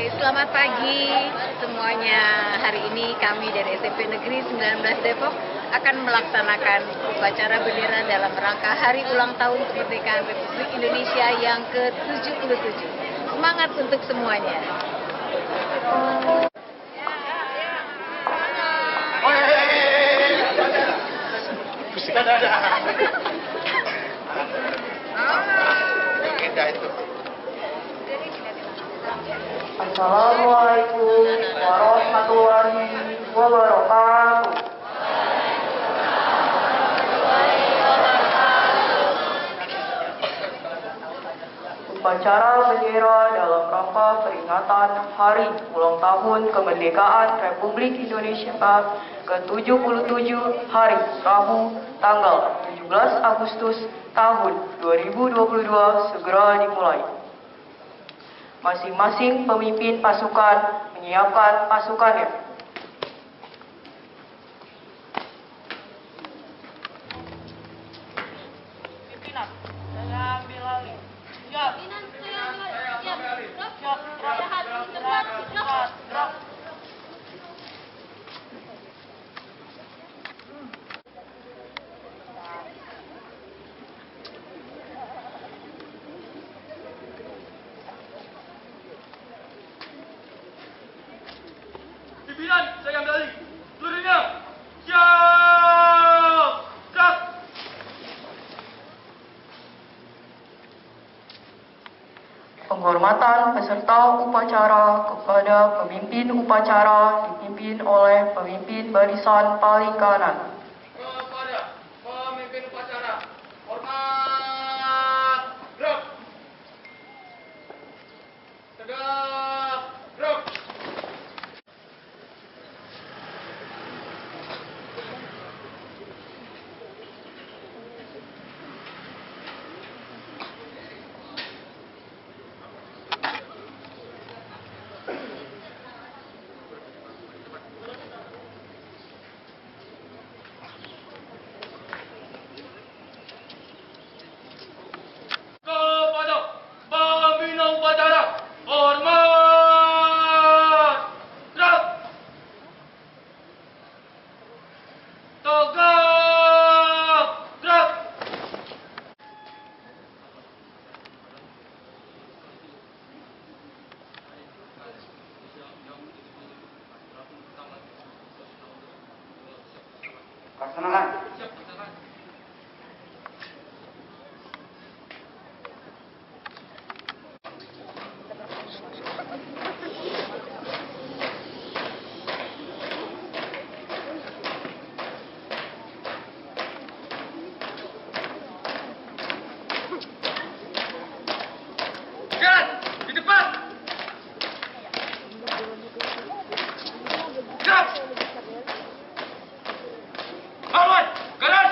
Selamat pagi semuanya. Hari ini kami dari SMP Negeri 19 Depok akan melaksanakan upacara bendera dalam rangka Hari Ulang Tahun Kemerdekaan Republik Indonesia yang ke-77. Semangat untuk semuanya. Assalamualaikum warahmatullahi wabarakatuh. Upacara bendera dalam rangka peringatan Hari Ulang Tahun Kemerdekaan Republik Indonesia ke-77 hari Rabu tanggal 17 Agustus tahun 2022 segera dimulai. Masing-masing pemimpin pasukan menyiapkan pasukannya. Pimpinan, saya ambil alih. Siap. Pimpinan, saya ambil alih. Siap. Siap. Gerak. Pimpinan, saya ambil alih. Seluruhnya, siap. Gerak. Penghormatan peserta upacara kepada pemimpin upacara dipimpin oleh pemimpin barisan paling kanan. Kepada pemimpin upacara, hormat. Gerak. Tegak. Gerak. Kepada pembina upacara, hormat. Gerak. Tegak. Gerak. Laksanakan. Gerak. Di depan. Gerak. Lawan. Gerak.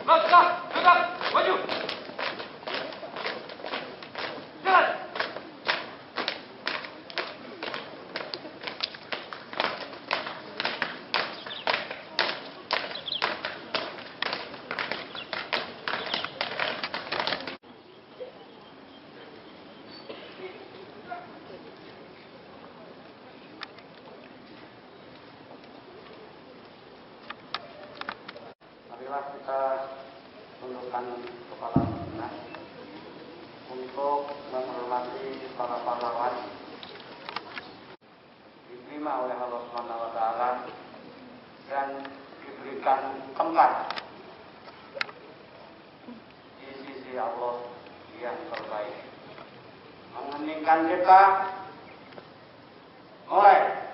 Langkah, tegak, maju. Jalan. Marilah kita tundukkan kepala sejenak untuk menghormati para pahlawan diterima oleh Allah Subhanahu wa Ta'ala dan diberikan tempat di sisi Allah yang terbaik. Mengeningkan kita mulai.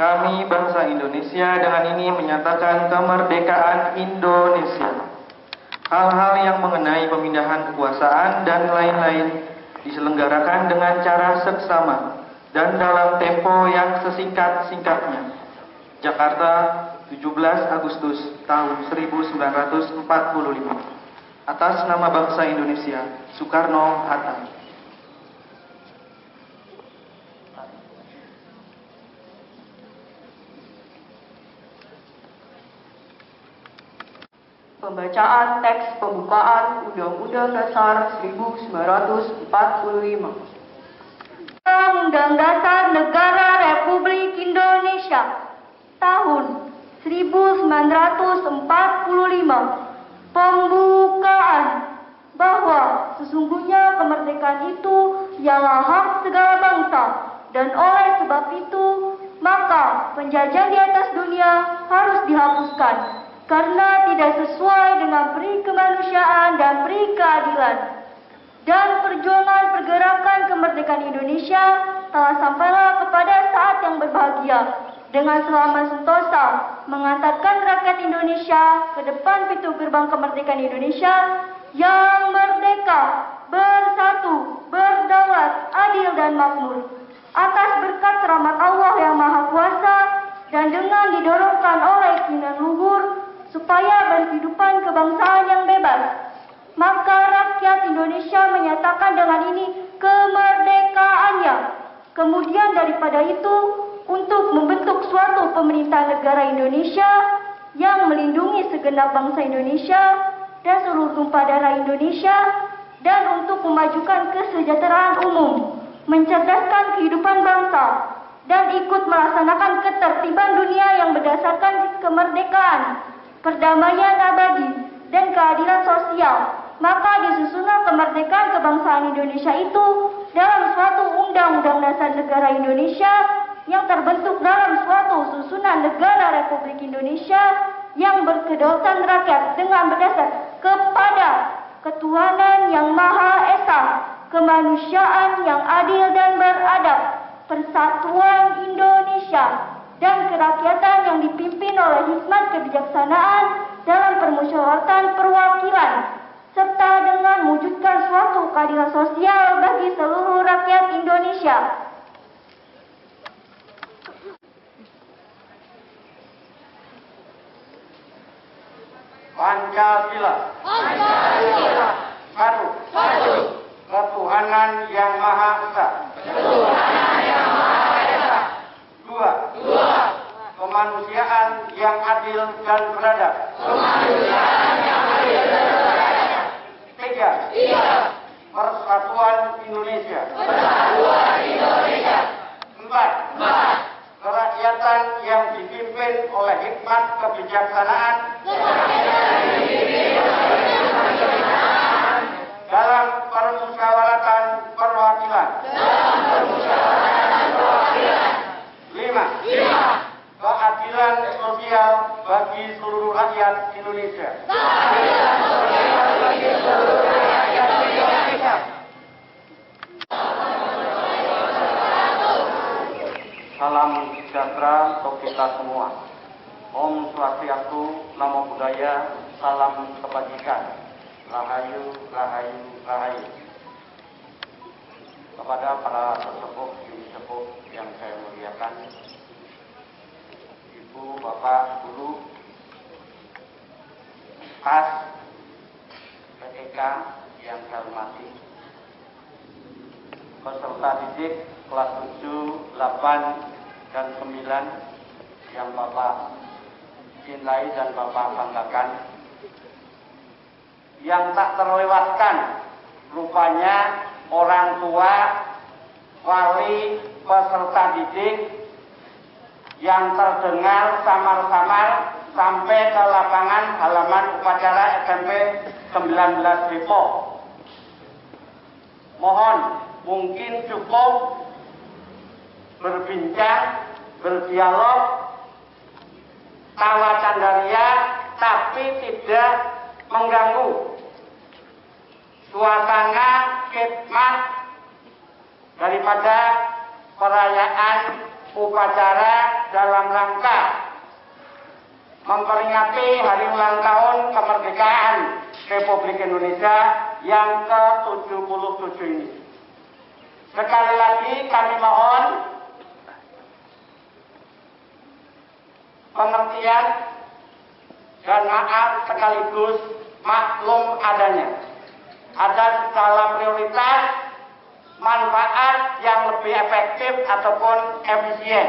Kami bangsa Indonesia dengan ini menyatakan kemerdekaan Indonesia. Hal-hal yang mengenai pemindahan kekuasaan dan lain-lain diselenggarakan dengan cara seksama dan dalam tempo yang sesingkat-singkatnya. Jakarta, 17 Agustus tahun 1945. Atas nama bangsa Indonesia, Soekarno-Hatta. Pembacaan teks pembukaan Undang-Undang Dasar 1945. Undang Dasar Negara Republik Indonesia tahun 1945. Pembukaan bahwa sesungguhnya kemerdekaan itu ialah hak segala bangsa dan oleh sebab itu maka penjajahan di atas dunia harus dihapuskan karena tidak sesuai dengan peri kemanusiaan dan peri keadilan. Dan perjuangan pergerakan kemerdekaan Indonesia telah sampailah kepada saat yang berbahagia dengan selamat sentosa mengantarkan rakyat Indonesia ke depan pintu gerbang kemerdekaan Indonesia yang merdeka, bersatu, berdaulat, adil dan makmur. Atas berkat rahmat Allah yang Maha Kuasa dan dengan didorongkan oleh keinginan luhur supaya berkehidupan kebangsaan yang bebas, maka rakyat Indonesia menyatakan dengan ini kemerdekaannya. Kemudian daripada itu, untuk membentuk suatu pemerintah negara Indonesia yang melindungi segenap bangsa Indonesia dan seluruh tumpah darah Indonesia, dan untuk memajukan kesejahteraan umum, mencerdaskan kehidupan bangsa, dan ikut melaksanakan ketertiban dunia yang berdasarkan kemerdekaan, perdamaian abadi, dan keadilan sosial, maka disusunlah kemerdekaan kebangsaan Indonesia itu dalam suatu Undang-Undang Dasar Negara Indonesia yang terbentuk dalam suatu susunan negara Republik Indonesia yang berkedaulatan rakyat dengan berdasar kepada ketuhanan yang Maha Esa, kemanusiaan yang adil dan beradab, persatuan Indonesia, dan kerakyatan yang dipimpin oleh hikmat kebijaksanaan dalam permusyawaratan perwakilan, serta dengan mewujudkan suatu keadilan sosial bagi seluruh rakyat Indonesia. Pancasila. Satu. Ketuhanan yang Maha Esa. Dua. Kemanusiaan yang adil dan beradab. Tiga. Persatuan Indonesia. Empat. Kerakyatan yang dipimpin oleh hikmat kebijaksanaan dalam permusyawaratan perwakilan. Lima. Keadilan sosial bagi seluruh rakyat Indonesia. Salam sejahtera untuk kita semua. Om Swastiastu, Namo Buddhaya, salam kebajikan. Rahayu, rahayu, rahayu. Kepada para sesepuh, ibu sepuh yang saya muliakan, ibu, bapak, guru, PAS, PTK yang saya hormati, peserta didik kelas 7, 8, dan 9 yang Bapak cintai dan Bapak banggakan, yang tak terlewatkan rupanya orang tua, wali, peserta didik yang terdengar samar-samar sampai ke lapangan halaman upacara SMP 19 Depok. Mohon mungkin cukup berbincang, berdialog, tawa candaria, tapi tidak mengganggu suasana khidmat daripada perayaan upacara dalam rangka memperingati hari ulang tahun kemerdekaan Republik Indonesia yang ke-77 ini. Sekali lagi kami mohon pengertian dan maaf sekaligus maklum adanya. Ada skala prioritas manfaat yang lebih efektif ataupun efisien.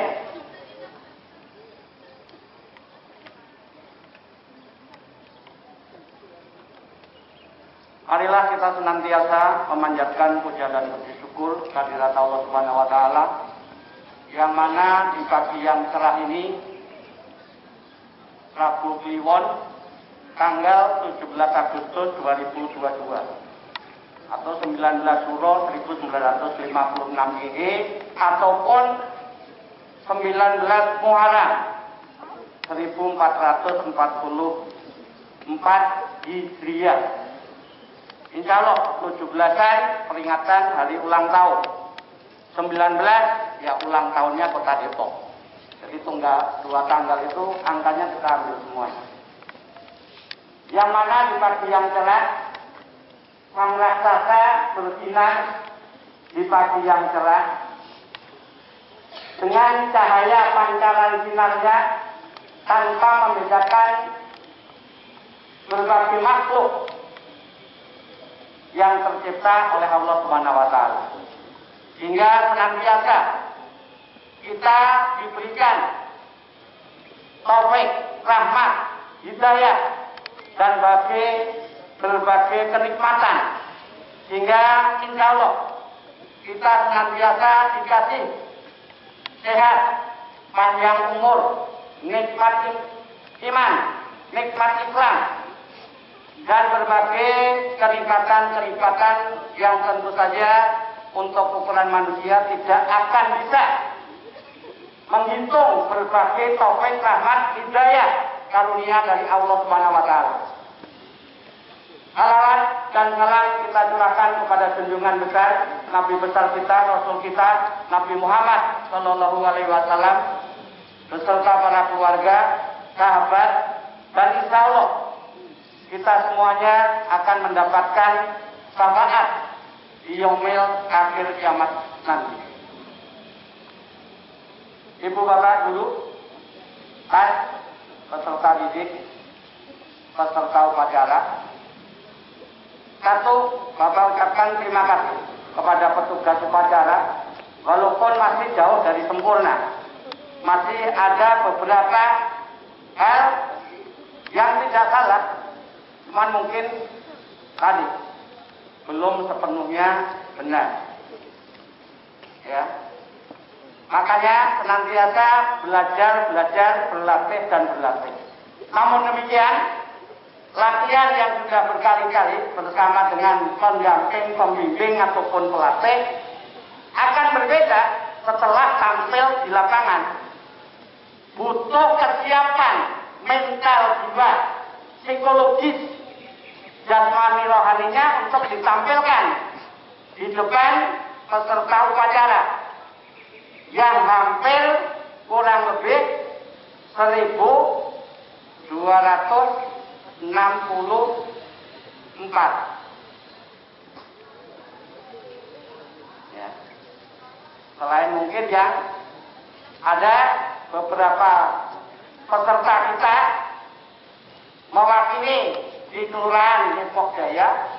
Marilah kita senantiasa memanjatkan puja dan puji syukur kehadirat Allah Subhanahu wa taala, yang mana di pagi yang cerah ini, Rabu Kliwon, tanggal 17 Agustus 2022 atau 19 Suro 1956 GE ataupun 19 Muharram 1444 Hijriah. Insya Allah 17-an peringatan hari ulang tahun, 19 ya ulang tahunnya Kota Depok. Jadi dua tanggal itu angkanya kita ambil semuanya. Yang mana di pagi yang cerah, sang raksasa bersinar di pagi yang cerah dengan cahaya pancaran sinarnya tanpa membedakan berbagai makhluk yang tercipta oleh Allah Subhanahu wa taala. Sehingga senantiasa kita diberikan taufik, rahmat, hidayah dan berbagai kenikmatan, sehingga insya Allah kita senantiasa dikasih sehat, panjang umur, nikmat iman, nikmat Islam, dan berbagai kenikmatan-kenikmatan yang tentu saja untuk ukuran manusia tidak akan bisa menghitung berbagai taufik, rahmat, hidayah, karunia dari Allah Subhanahu wa taala. Salawat dan salam kita curahkan kepada junjungan besar Nabi besar kita, Rasul kita, Nabi Muhammad Shallallahu Alaihi Wasallam, beserta para keluarga, sahabat, dan insya Allah kita semuanya akan mendapatkan syafaat di yaumil akhir kiamat nanti. Ibu bapak guru, peserta didik, peserta upacara. Satu, bapak ucapkan terima kasih kepada petugas upacara, walaupun masih jauh dari sempurna. Masih ada beberapa hal yang tidak salah, cuman mungkin tadi belum sepenuhnya benar. Ya. Makanya senantiasa belajar, berlatih dan berlatih. Namun demikian, latihan yang sudah berkali-kali bersama dengan pendamping, pembimbing ataupun pelatih akan berbeda setelah tampil di lapangan. Butuh kesiapan mental jiwa, psikologis, jasmani rohaninya untuk ditampilkan di depan peserta upacara yang hampir kurang lebih 1.264. Ya. Selain mungkin yang ada beberapa peserta kita mewakili di Kelurahan Depok Jaya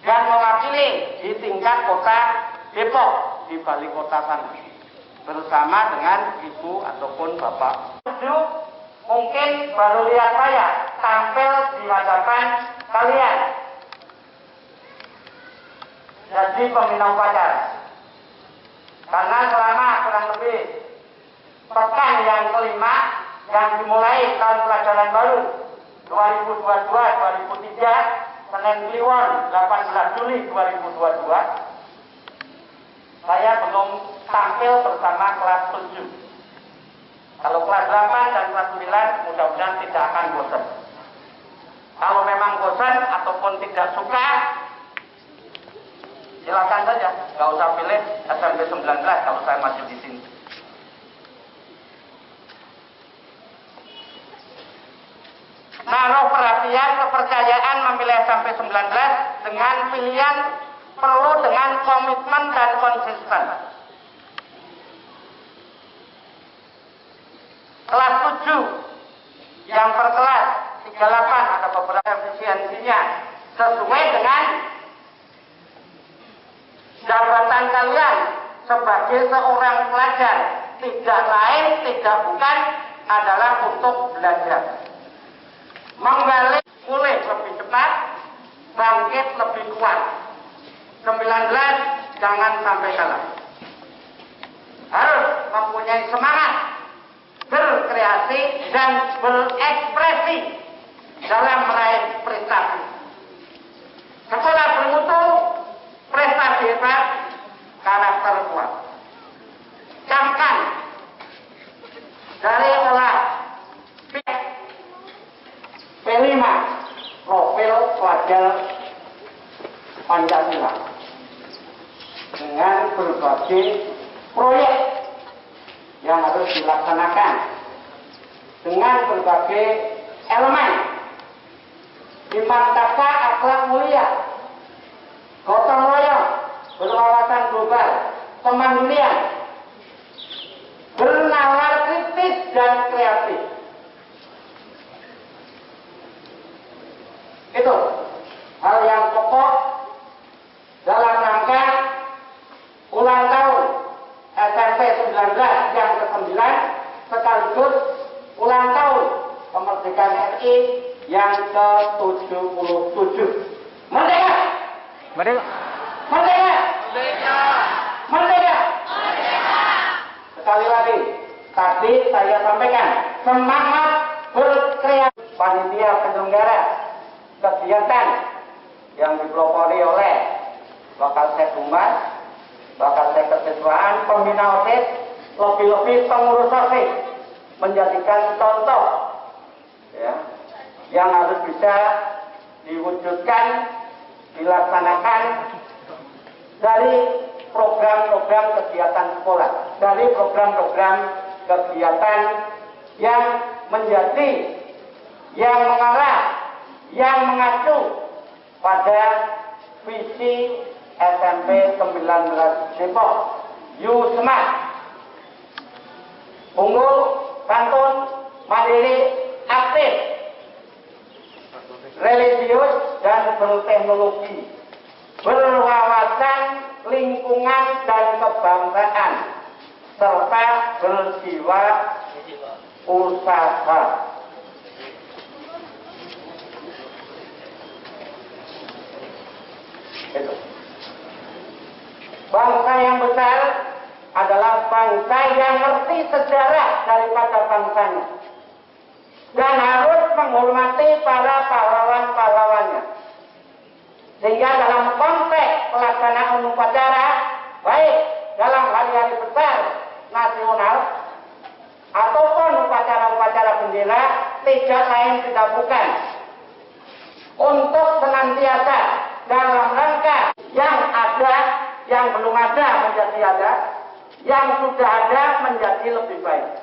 dan mewakili di tingkat kota Depok di balik kota sana bersama dengan ibu ataupun bapak. Mungkin baru lihat saya tampil di hadapan kalian jadi pembina upacara, karena selama kurang lebih pekan yang kelima yang dimulai tahun pelajaran baru 2022-2023 Senin Kliwon 18 Juli 2022 saya belum tampil bersama kelas 7. Kalau kelas 8 dan kelas 9 mudah-mudahan tidak akan bosan. Kalau memang bosan ataupun tidak suka, silakan saja, nggak usah pilih SMP 19 kalau saya masih di sini. Naruh perhatian, kepercayaan memilih SMP 19 dengan pilihan perlu dengan komitmen dan konsisten. Kelas 7 yang per kelas 38 ada beberapa efisiensinya sesuai dengan jabatan kalian sebagai seorang pelajar, tidak lain tidak bukan adalah untuk belajar, menggali pulih lebih cepat, bangkit lebih kuat. 19 jangan sampai kalah, harus mempunyai semangat berkreasi dan berekspresi dalam meraih prestasi. Sekolah bermutu, prestasi hebat, karakter kuat. Camkan dari olah P5 profil pelajar Pancasila dengan berbagai proyek yang harus dilaksanakan dengan berbagai elemen, dimantapkan akhlak mulia, gotong royong, berwawasan global, kemandirian, bernalar kritis dan kreatif. Itu hal yang pokok dalam rangka ulang tahun SMP 19 yang ke-9 sekaligus ulang tahun kemerdekaan RI yang ke-77. Merdeka! Merdeka! Merdeka! Merdeka! Sekali lagi, tadi saya sampaikan semangat berkreasi. Panitia penyelenggara kegiatan yang dipelopori oleh Bakal Sek Humas, Bakal Sek Kesiswaan, pembina OSIS, lebih-lebih pengurus OSIS menjadikan contoh ya, yang harus bisa diwujudkan, dilaksanakan dari program-program kegiatan sekolah, dari program-program kegiatan yang menjadi, yang mengarah, yang mengacu pada visi SMP 19 Depok, You Smart, unggul, santun, mandiri, aktif, religius dan berteknologi, berwawasan lingkungan dan kebangsaan, serta berjiwa usaha. Itu. Bangsa yang besar adalah bangsa yang ngerti sejarah daripada bangsanya dan harus menghormati para pahlawan-pahlawannya. Sehingga dalam konteks pelaksanaan upacara, baik dalam hari-hari besar nasional ataupun upacara-upacara bendera, tidak lain tidak bukan untuk senantiasa dalam rangka yang ada, yang belum ada menjadi ada, yang sudah ada menjadi lebih baik.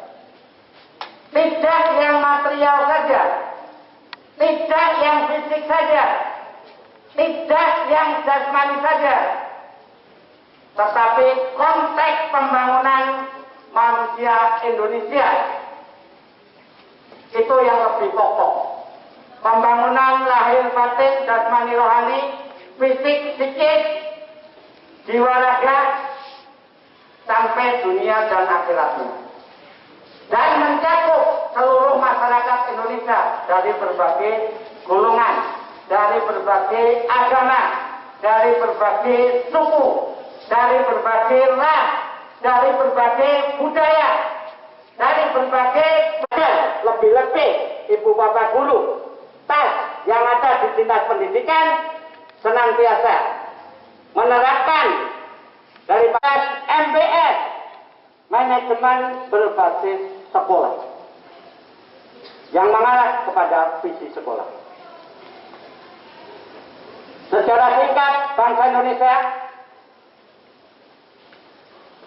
Tidak yang material saja, tidak yang fisik saja, tidak yang jasmani saja, tetapi konteks pembangunan manusia Indonesia itu yang lebih pokok. Pembangunan lahir batin, jasmani rohani, fisik psikis, jiwa raga, sampai dunia dan akhiratnya, dan mencakup seluruh masyarakat Indonesia dari berbagai golongan, dari berbagai agama, dari berbagai suku, dari berbagai ras, dari berbagai budaya, dari berbagai lebih-lebih ibu bapak guru, tas yang ada di dinas pendidikan senantiasa menerapkan daripada MBS, manajemen berbasis sekolah, yang mengarah kepada visi sekolah. Secara singkat, bangsa Indonesia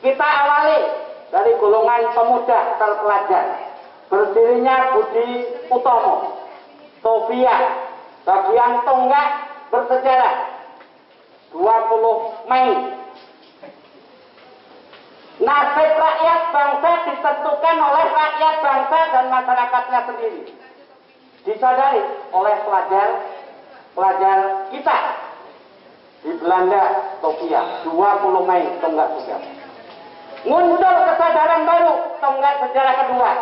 kita awali dari golongan pemuda terpelajar, berdirinya Budi Utomo, Sofia, bagian tonggak bersejarah 20 Mei. Nasib rakyat bangsa ditentukan oleh rakyat bangsa dan masyarakatnya sendiri. Disadari oleh pelajar kita di Belanda, Sofia, 20 Mei tonggak sejarah. Muncul kesadaran baru, tonggak sejarah kedua,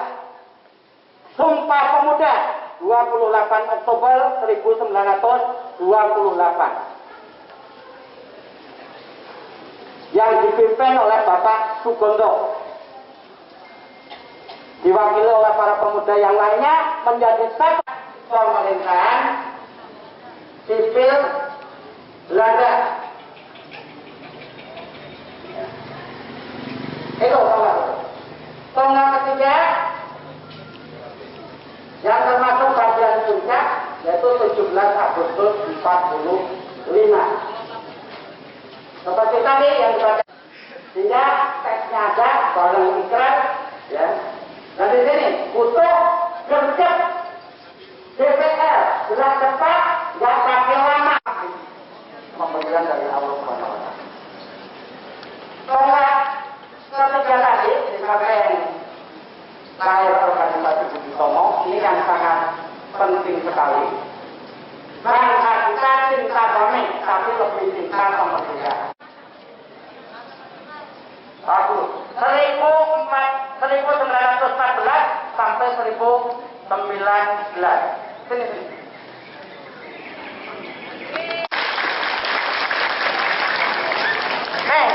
Sumpah Pemuda, 28 Oktober 1928. Yang dipimpin oleh Bapak Sugondo, diwakili oleh para pemuda yang lainnya, menjadi satu pemerintahan sipil Belanda. Itu tonggak ketiga yang termasuk bagian puncak, yaitu 17 Agustus 45. Seperti tadi yang dibaca, sehingga teksnya ada barang ikrar, ya. Dan di sini butuh gercep DPR, jelas cepat, nggak pakai lama. Pemberian dari Allah SWT. Tonggak ketiga tadi disampaikan lahir organisasi Budi Utomo, ini yang sangat penting sekali. Bangsa kita cinta damai, tapi lebih cinta kemerdekaan. 1914 sampai 1919. Sini.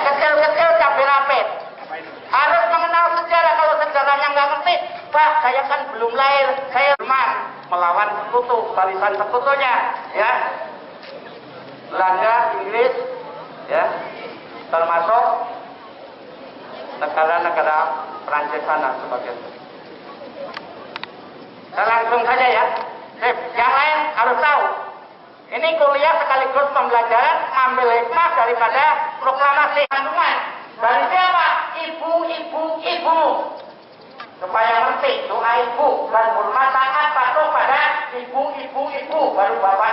Kecil-kecil cabai rawit. Harus mengenal sejarah. Kalau sejarahnya nggak ngerti, Pak, saya kan belum lahir, saya melawan sekutu, barisan sekutunya, ya. Belanda, Inggris, ya, termasuk negara-negara Prancis sana sebagainya. Saya langsung saja ya. Yang lain harus tahu. Ini kuliah sekaligus pembelajaran, ambil hikmah daripada proklamasi kandungan. Dari siapa? Ibu. Supaya ngerti doa ibu dan hormat taat patuh pada ibu. Baru bapak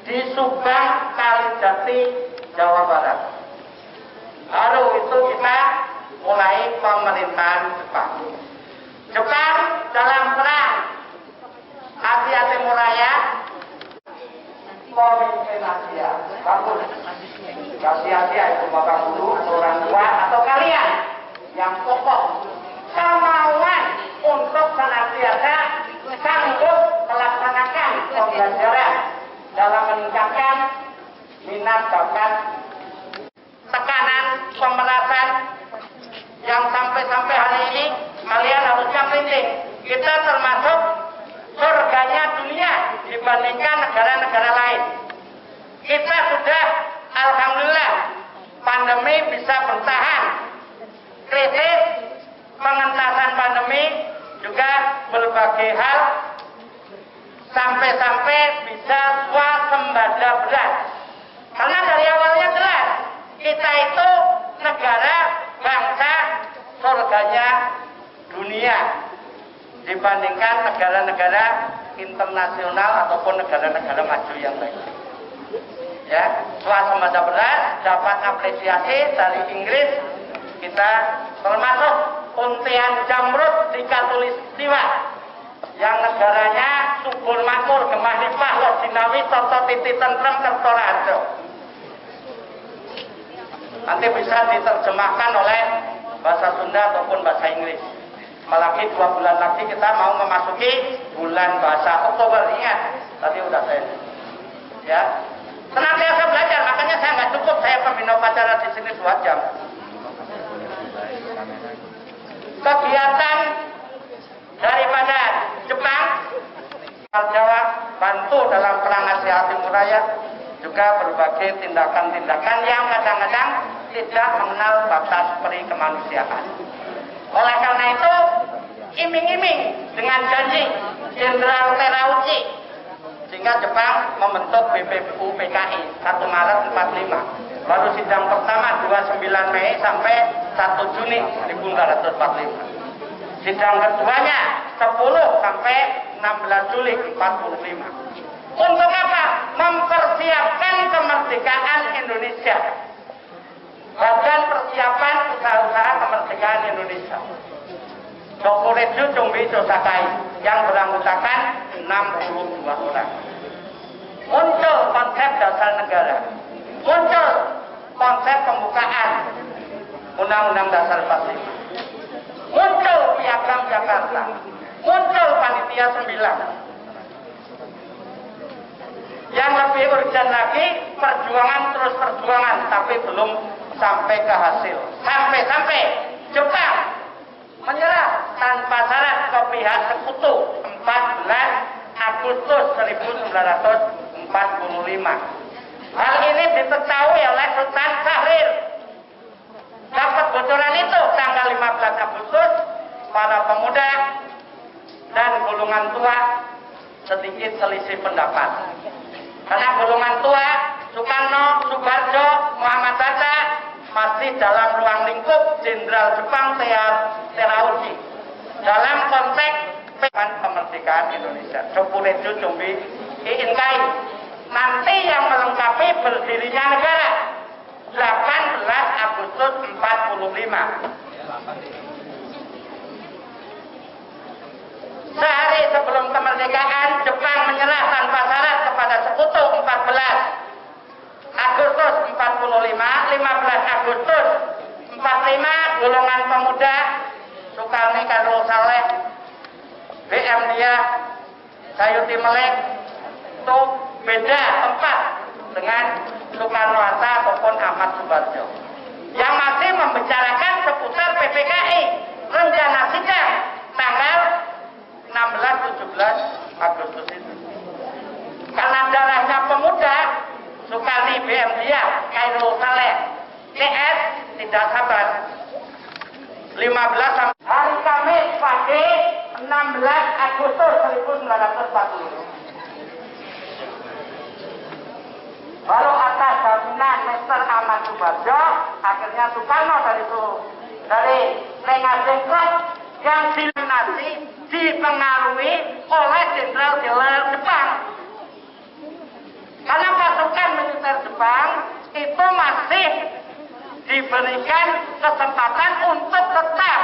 di Subang, Kalijati, Jawa Barat. Lalu itu kita mulai pemerintahan Jepang. Jepang dalam perang Asia Timur Raya, pemimpin Asia, bagus. Asia itu bapak guru, orang tua, atau kalian yang pokok kemauan untuk senantiasa sanggup melaksanakan pembelajaran dalam meningkatkan minat bakat, tekanan pemerasan yang sampai hari ini kalian harusnya penting. Kita termasuk surganya dunia dibandingkan negara-negara lain. Kita sudah alhamdulillah pandemi bisa bertahan. Krisis pengentasan pandemi juga berbagai hal sampai bisa swasembada beras. Karena dari awalnya jelas kita itu negara bangsa surganya dunia dibandingkan negara-negara internasional ataupun negara-negara maju yang lain. Ya, swasembada beras dapat apresiasi dari Inggris. Kita termasuk untian Jamrud di Katulistiwa yang negaranya subur makmur, gemah limpah, loh sinawi, toto titi tentrem, kertorajo. Nanti bisa diterjemahkan oleh bahasa Sunda ataupun bahasa Inggris. Apalagi 2 bulan lagi kita mau memasuki bulan bahasa Oktober. Ingat, tadi udah saya. Ya, senantiasa belajar. Makanya saya nggak cukup saya pembina upacara di sini 2 jam. Kegiatan daripada Jepang, Jawa bantu dalam perang Asia Timur Raya, juga berbagai tindakan-tindakan yang kadang-kadang tidak mengenal batas peri kemanusiaan. Oleh karena itu, iming-iming dengan janji Jenderal Terauchi, sehingga Jepang membentuk BPU PKI 1 Maret 45. Lalu sidang pertama 29 Mei sampai 1 Juni 1945. Sidang keduanya 10 sampai 16 Juli 45. Untuk apa? Mempersiapkan kemerdekaan Indonesia. Badan Persiapan Usaha-usaha Kemerdekaan Indonesia. Dokureju Cumbi Josakai yang beranggotakan 62 orang. Muncul konsep dasar negara. Muncul konsep pembukaan Undang-Undang Dasar 45. Muncul Piagam Jakarta. Muncul Panitia 9. Yang lebih urgent lagi, perjuangan terus perjuangan, tapi belum sampai ke hasil. Sampai Jepang menyerah tanpa syarat ke pihak sekutu 14 Agustus 1945. Hal ini diketahui oleh Sultan Syahrir. Dapat bocoran itu tanggal 15 Agustus, para pemuda dan golongan tua sedikit selisih pendapat. Karena golongan tua, Soekarno, Soeharto, Muhammad Hatta masih dalam ruang lingkup Jenderal Jepang Terauchi dalam konteks kemerdekaan Indonesia. Dokureju Cumbi Iinkai. Nanti yang melengkapi berdirinya negara 18 Agustus 45. Sehari sebelum kemerdekaan, Jepang menyerah tanpa syarat kepada sekutu 14 Agustus 45, 15 Agustus 45, golongan pemuda Sukarni Karul Saleh, BM Dia, Sayuti Melek itu beda tempat dengan Soekarno Hatta ataupun Ahmad Subarjo yang masih membicarakan seputar PPKI. Rencana sidang tanggal 16-17 Agustus itu. Karena darahnya pemuda, Sukarni, BM Dia, Khairul Saleh, CS tidak sabar. 15 sampai hari Kamis pagi 16 Agustus 1940. Baru atas jaminan Mr. Ahmad Subarjo, akhirnya Soekarno dari Lengah Jengkot yang dipengaruhi oleh Jenderal Jepang. diberikan kesempatan untuk tetap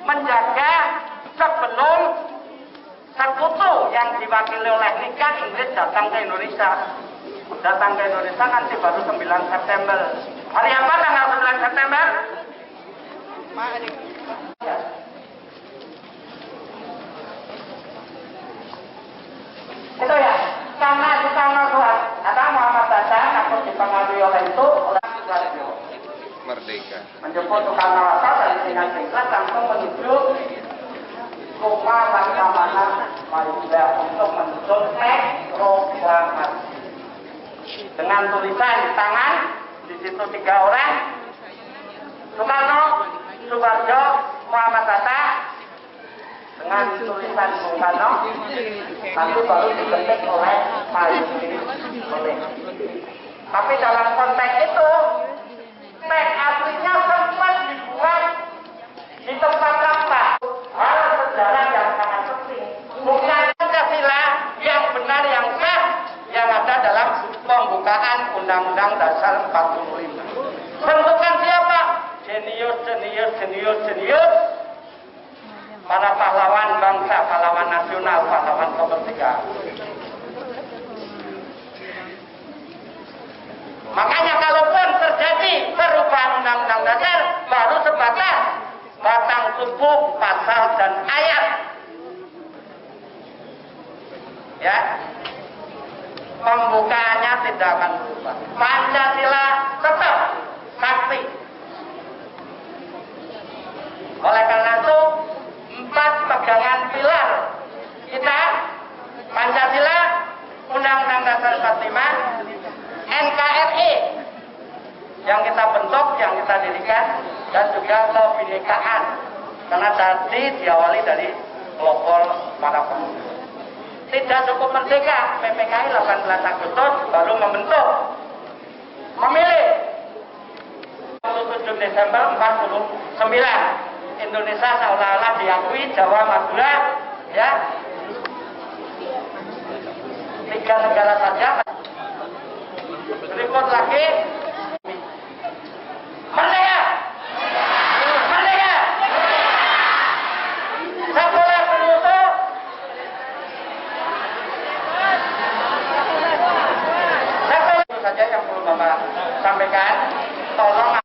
menjaga sebelum sekutu yang diwakili oleh Niken Inggris datang ke Indonesia. Datang ke Indonesia nanti baru 9 September. Hari apa tanggal 9 September? Itu ya, karena di tanggal 2 ada Muhammad Hatta takut dipengaruhi oleh itu oleh Merdeka. menjemput tukang nawasa dari dengan singkat langsung menuju rumah Laksamana Malaysia untuk menuntut proklamasi dengan tulisan di tangan di situ 3 orang, Soekarno, Soeharto, Muhammad Hatta, dengan tulisan Soekarno nanti baru diketik oleh Mayuni Oleh. Tapi dalam konteks itu teks aslinya sempat dibuat di tempat sampah. Hal sejarah yang sangat penting. Bukan Pancasila yang benar yang sah yang ada dalam pembukaan Undang-Undang Dasar 45. Bentukan siapa? Jenius para pahlawan bangsa, pahlawan nasional, pahlawan kemerdekaan. Makanya kalaupun terjadi perubahan Undang-Undang Dasar baru sebatas batang tubuh, pasal dan ayat. Ya. Pembukaannya tidak akan berubah. Pancasila tetap sakti. Oleh karena itu 4 pegangan pilar kita, Pancasila, Undang-Undang Dasar 45, NKRI yang kita bentuk, yang kita dirikan, dan juga kebinekaan. Karena tadi diawali dari kelompok para pemuda. Tidak cukup merdeka, PPKI 18 Agustus baru membentuk, memilih 7 Desember 49. Indonesia seolah-olah diakui, Jawa, Madura, ya, 3 negara saja. Berikut lagi, merdeka, merdeka, sekolah penutup, sekolah itu saja yang perlu Bapak sampaikan. Tolong.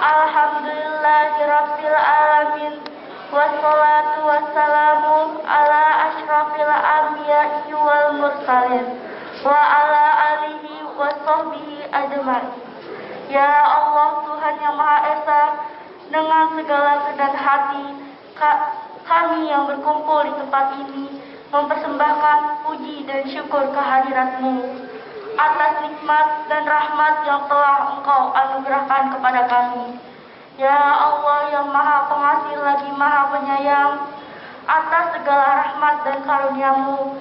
Alhamdulillahirabbil alamin. Wassalatu wassalamu ala asyrafil anbiya'i wal mursalin wa ala alihi wa sahbihi ajmain. Ya Allah, Tuhan yang Maha Esa, dengan segala kerendahan hati kami yang berkumpul di tempat ini mempersembahkan puji dan syukur kehadirat-Mu atas nikmat dan rahmat yang telah Engkau anugerahkan kepada kami. Ya Allah yang Maha Pengasih lagi Maha Penyayang, atas segala rahmat dan karunia-Mu,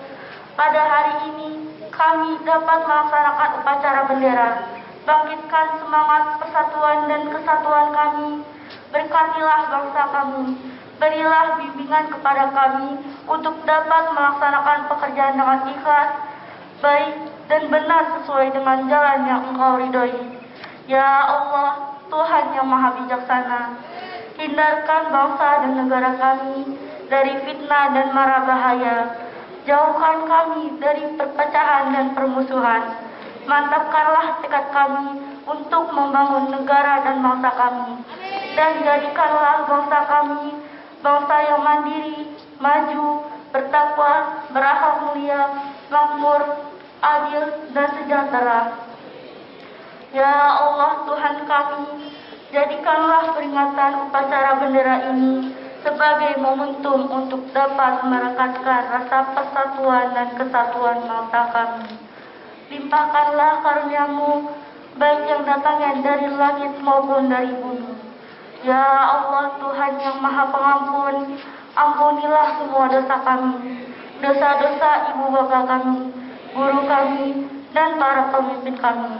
pada hari ini kami dapat melaksanakan upacara bendera. Bangkitkan semangat persatuan dan kesatuan kami. Berkatilah bangsa kami. Berilah bimbingan kepada kami untuk dapat melaksanakan pekerjaan dengan ikhlas, baik dan benar sesuai dengan jalan yang Engkau ridhoi. Ya Allah, Tuhan yang Maha Bijaksana, hindarkan bangsa dan negara kami dari fitnah dan mara bahaya. Jauhkan kami dari perpecahan dan permusuhan. Mantapkanlah tekad kami untuk membangun negara dan bangsa kami. Dan jadikanlah bangsa kami bangsa yang mandiri, maju, bertakwa, berakhlak mulia, makmur, adil, dan sejahtera. Ya Allah Tuhan kami, jadikanlah peringatan upacara bendera ini sebagai momentum untuk dapat merekatkan rasa persatuan dan kesatuan bangsa kami. Limpahkanlah karunia-Mu, baik yang datangnya dari langit maupun dari bumi. Ya Allah Tuhan yang Maha Pengampun, ampunilah semua dosa kami, dosa-dosa ibu bapa kami, guru kami, dan para pemimpin kami.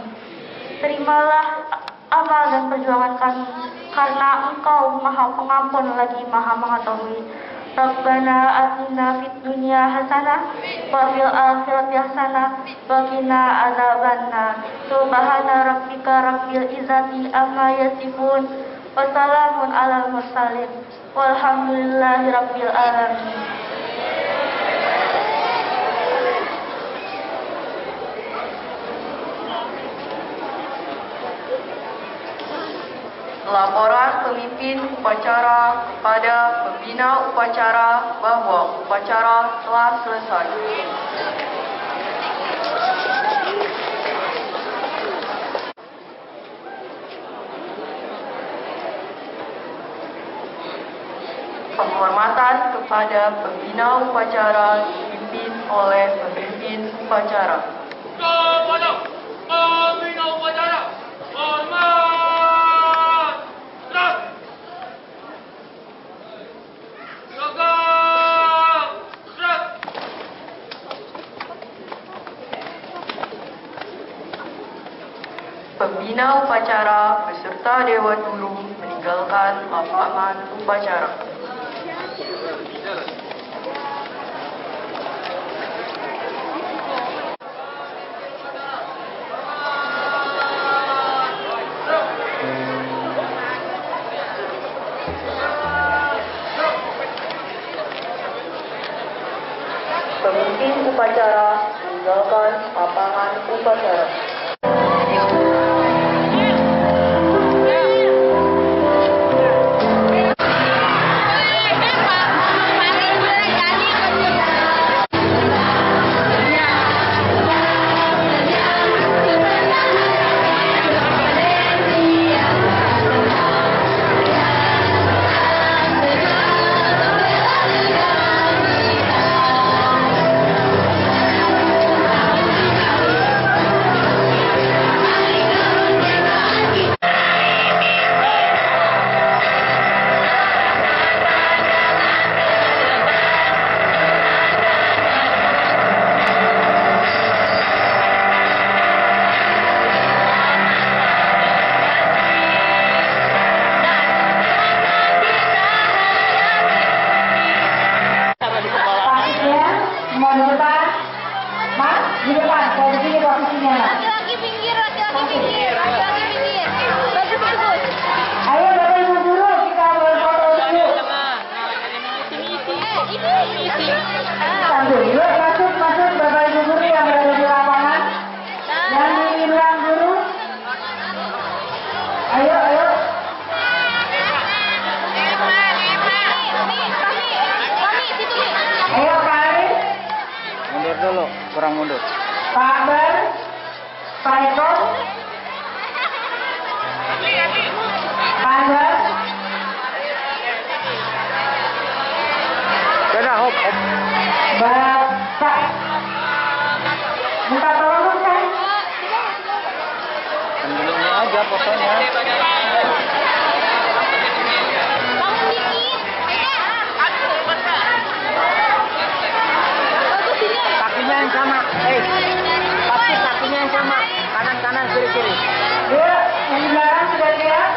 Terimalah amal dan perjuangan kami, karena Engkau Maha Pengampun lagi Maha Mengetahui. Rabbana atina fid dunya hasanah wa fil akhirati hasanah wa qina adzabannar. Subhana rabbika rabbil izzati amma yasifun wa salamun alal mursalin walhamdulillahi rabbil alamin. Laporan pemimpin upacara kepada pembina upacara bahwa upacara telah selesai. Penghormatan kepada pembina upacara dipimpin oleh pemimpin upacara. Kepada pembina upacara, hormat. Pembina upacara beserta Dewan Guru meninggalkan lapangan upacara. Pemimpin upacara meninggalkan lapangan upacara. Bapak, minta tolong saya. Pendulumnya aja fotonya. Kakinya yang sama. Pasti kakinya yang sama. Kanan-kanan, kiri-kiri. Yuk, yang di belakang sudah lihat.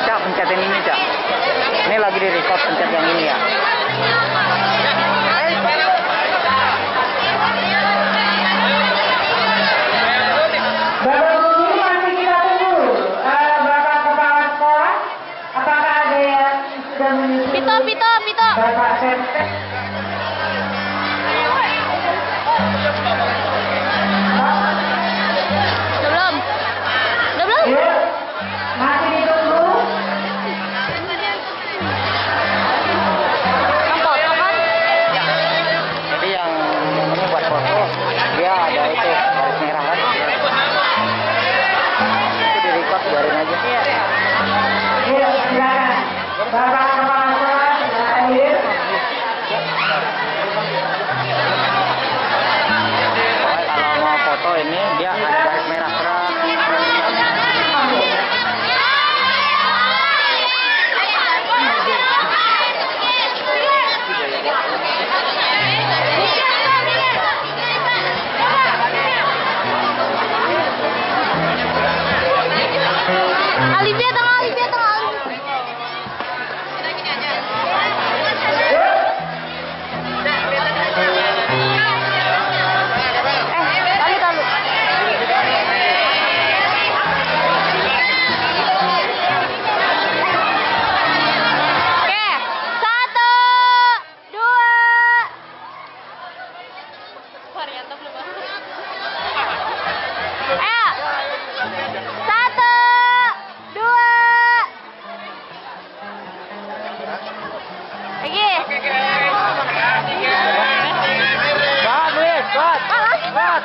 Cak, pencetin ini, Cak. Ini lagi di record, pencet yang ini ya. Bapak Guru masih kita tunggu. Bapak Kepala Sekolah, apakah ada yang sudah menyusul? Pito. Bapak Sektek. Belum. Yuk, masih ditunggu. Foto kan? Jadi yang ini buat foto, dia ada itu garis merah kan. Itu di record, biarin aja. Yuk, silakan. Bapak Kepala Sekolah sudah hadir. Pokoknya kalau mau foto ini dia ada garis merah keras. Alivia tengah. Tahu. Oke, 1, 2. Varianto belum masuk. Ayo. 1, 2. Lagi. Buat.